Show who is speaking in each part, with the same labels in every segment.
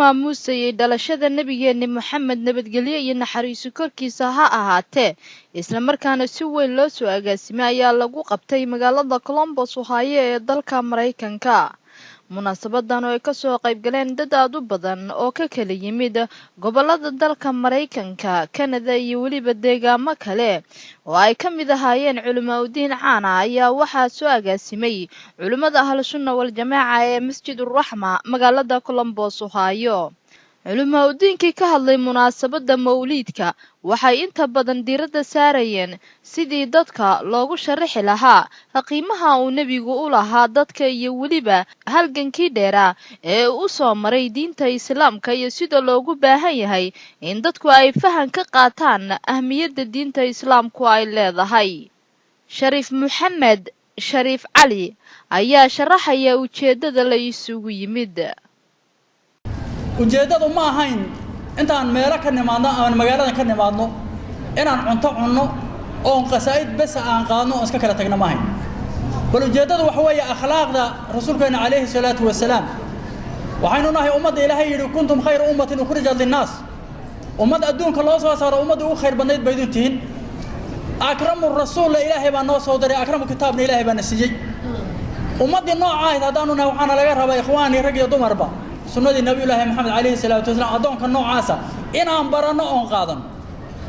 Speaker 1: maamuusayay dhalashada nabigeena Maxamed nabadgelyo iyo naxariis korkiisa ha ahaatee isla markaana si weyn loo soo agaasimay ayaa lagu qabtay magaalada Columbus Ohio ee dalka Mareykanka. munaasabadan oo ay ka soo qayb galeen dad aad u badan oo ka kala yimid gobolada dalka Mareykanka, Canada iyo waliba deegaamo kale oo ay ka mid ahaayeen culimadiin caan ah ayaa waxaa soo agaasimay culimada Ahlus Sunna wal Jamaaca ee Masjidur Rahma magaalada Columbus Ohio. culimadiinkii ka hadlay munaasabada mawliidka waxay inta badan diiradda saarayeen sidii dadka loogu sharaxi lahaa qiimaha uu nabigu u lahaa dadka iyo waliba halgankii dheeraa ee uu soo maray diinta Islaamka iyo sida loogu baahan yahay in dadku ay faham ka qaataan ahmiyadda diinta Islaamku ay leedahay. Shariif Maxamed Shariif Cali ayaa sharaxaya ujeedada la isugu yimid.
Speaker 2: ujeedadu ma ahayn intaan meelo ka nimaadno ama magaalada ka nimaadno inaan cunto cunno oo qasaa'id bas aan qaadno oo iska kala tagno ma ahayn. bal ujeedadu waxa weeye akhlaaqda rasuulkeena kaleey salaatu wasalaam. waxaynu nahay ummadda Ilaahay yiri kuntum khayra ummatin ukhrijat lin-nas. ummadda adduunka loo soo saaro ummadda ugu khayr badnayd bay tihiin. akramu rasuul Ilaahay baa noo soo diray, akramu kitaabna Ilaahay baa nasiyay. ummadda noocaas hadaanu nahay waxaan laga rabaa ikhwaani rag iyo dumarba sunnadii nabi Ilaahay Maxamed kaleey salaatu wasalaam adoonka noocaasa inaan barano oo qaadan.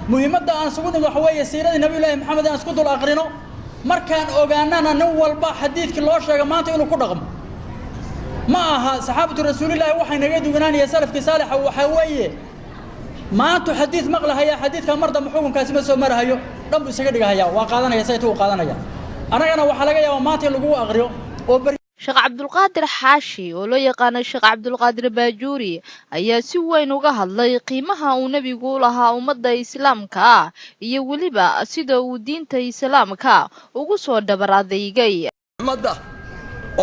Speaker 2: muhiimadda aan sugnid waxa weeye siiradii nabi Ilaahay Maxamed aan isku dul aqrino markaan ogaanana nin walba xadiidkii loo sheegay maanta inuu ku dhaqmo. ma aha saxaabatu rasuulillaah waxay naga duwanaanayeen salafkii saalixa waxa weeye maanta xadiid maqlahay xadiidka marda xukunkaasi ma soo marahayo dhanbu isaga dhigahaya waa qaadanaya saytu u qaadanaya. anagana waxa laga yaabaa maanta lagu aqriyo oo
Speaker 1: Sheekh Cabdulqaadir Xaashi oo loo yaqaan Sheekh Cabdulqaadir Baajuuri ayaa si weyn uga hadlay qiimaha uu nabigu u lahaa ummadda Islaamka iyo waliba sida uu diinta Islaamka ugu soo dhabar adeegay.
Speaker 3: ummadda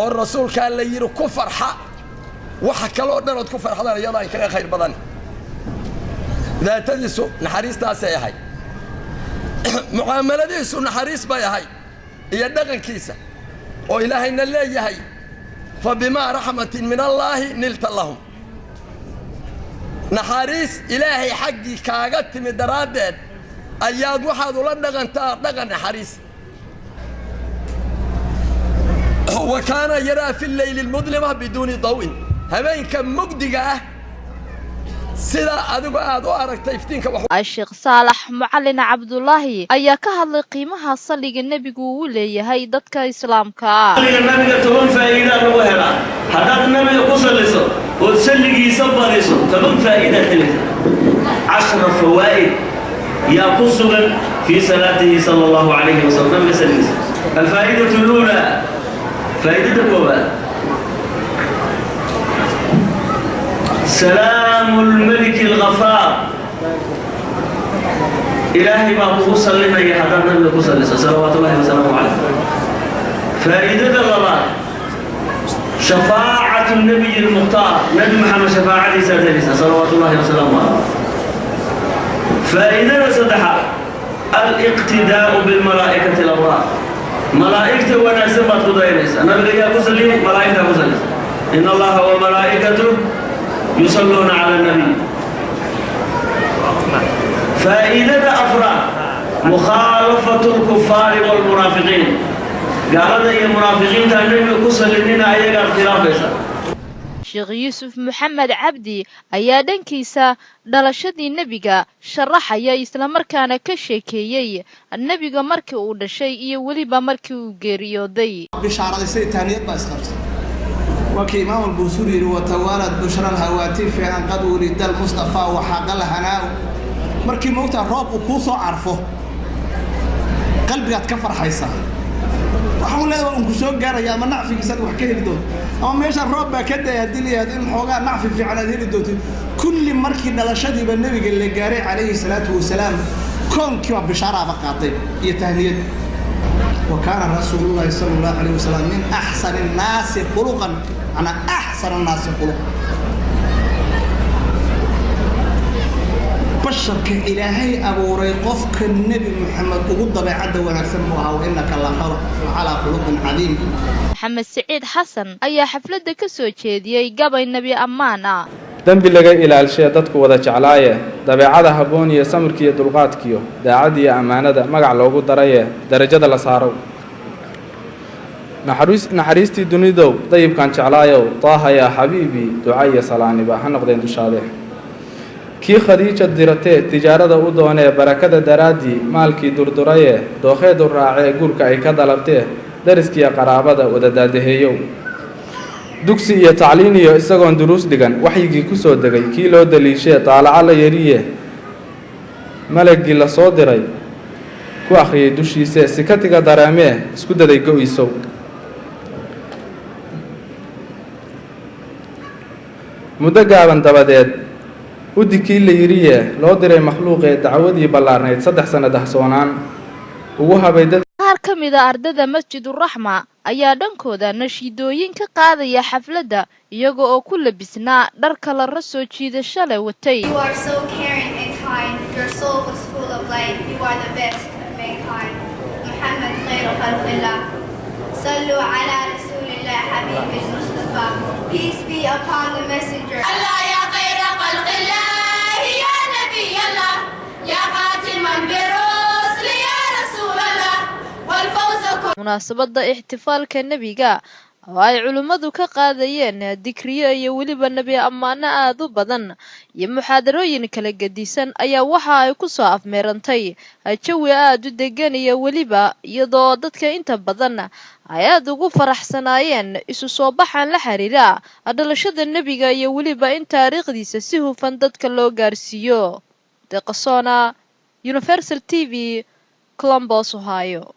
Speaker 3: oo rasuulka la yiri ku farxa waxa kale oo dhan ku farxadaan iyada ay ka khayr badan. daatadiisu naxariistaas ay ahay muaamaladiisu naxariis bay ahay iyo dhaqankiisa oo ilaahayna leeyahay fabima rahmatin min allahi nilta lahum. naxariis ilaahay xaqi kaaga timid daraadeed ayaad waxaad ula dhaqantaa dhaqan naxariis. وكان يرى في الليل المظلمة بدون ضوء. habeenka mugdiga ah sida adigu aad u aragtay iftiinka
Speaker 1: Sheekh Saalax Macallin Cabdullaahi ayaa ka hadlay qiimaha saliga nabigu uu leeyahay dadka Islaamka.
Speaker 4: saliga nabiga toban faa'iido lagu helaa hadaad nabiga ku saliso oo saligiisa bariso toban faa'iido helay 10 fawaa'id ya kusugan fi salatihi sallallahu alayhi wa sallam. الفائدة الأولى فائدة الأولى سلام الملك الغفار. إلهي ما بوصل لنا يا حضرنا بوصل صلوات الله وسلامه عليه. فائدة الرابعة شفاعة النبي المختار نبي محمد شفاعة سيدنا صلوات الله وسلامه عليه. فائدة السادسة الاقتداء بالملائكة الأبرار. ملائكة وناسبة قدينيس أنا بدي أقول ملائكة أقول إن الله وملائكته يصلون على النبي. فائدة أفراد مخالفة الكفار والمنافقين. قال لي المنافقين النبي يقصل لنا أي اختلاف.
Speaker 1: Sheekh Yuusuf Maxamed Cabdi ayaa dhankiisa dhalashadii nabiga sharaxaya isla markaana ka sheekeeyay nabiga markii uu dhashay iyo waliba markii uu geeriyooday.
Speaker 5: bishaaradaysay taaniyad baa isqabtay وكي إمام البوسوري وتوالد بشرى الهواتف عن قد ولد المصطفى وحق الهناء مركي موت الرب وكوثو عرفه قلبي أتكفر حيصة وحاول له أنك سوق جارة يا من نعرف يسد وحكيه بدون أما ماشى الرب كده يدلي هذه الحوجة نعرف في على ذي الدوت كل مركي دلشدي بالنبي اللي جاري عليه الصلاة والسلام كون كوا بشارة بقاطب يتهنيد وكان رسول الله صلى الله عليه وسلم من أحسن الناس خلقا أنا أحسن الناس خلقا بشرك إلهي أبو ريقفك النبي محمد وقضى بعد ونسموها وإنك الله على خلق عظيم.
Speaker 1: محمد سعيد حسن أي حفلة كسو تشيدي قبل النبي أمانة
Speaker 6: dambi laga ilaalshay dadku wada jeclaaye dabeecada habboon iyo samirkiiyo dulqaadkiyo daacad iyo ammaanada magac loogu daraye darajada la saaro naxariistii dunidow dayibkan jeclaayow taaha yaa xabiibi duca iyo salaaniba ha noqdeen dushaade kii khadiija diratee tijaarada u doonee barakada daraaddii maalkii durduraye dookheedu raacee guurka ay ka dalabtee dariskiiyo qaraabada wada daadaheeyow dugsi iyo tacliin iyo isagoon duruus dhigan waxyigii ku soo degay kii loo daliishee taalaca la yariye malagii la soo diray ku akhriyay dushiisee sikatiga dareemee isku daday go-iisow muddo gaaban dabadeed udikii la yiriye loo diray makhluuqee dacwadii ballaarnayd 3 sano dahsoonaan ugu habay dad
Speaker 1: qaar ka mid ah ardada Masjidul Raxma ayaa dhankooda nashiidooyin ka qaadaya xafladda iyaga oo ku labisnaa dhar kala soo jiidasho leh watay.
Speaker 7: You are so caring and kind. Your soul was full of light. You are the best of mankind. Muhammad khairu khalqillah. Sallu ala rasulillah habibi al-Mustafa. Peace be upon the messenger. Allah ya khairu khalqillah. Ya nabi Allah. Ya khatiman bir-rusul ya rasulallah. Wal fawz
Speaker 1: munaasabada ixtifaalka nabiga oo ay culimadu ka qaadayeen dikriyo iyo waliba nabi ammaano aad u badan iyo muxaadarooyin kala gedisan ayaa waxa ay ku soo afmeerantay jawi aad u degan iyo waliba iyadoo dadka inta badan ay aad ugu faraxsanaayeen isu soo baxan la xiriira dhalashada nabiga iyo waliba in taariikhdiisa si hufan dadka loo gaarsiiyo. Deqasona Universal TV Columbus Ohio.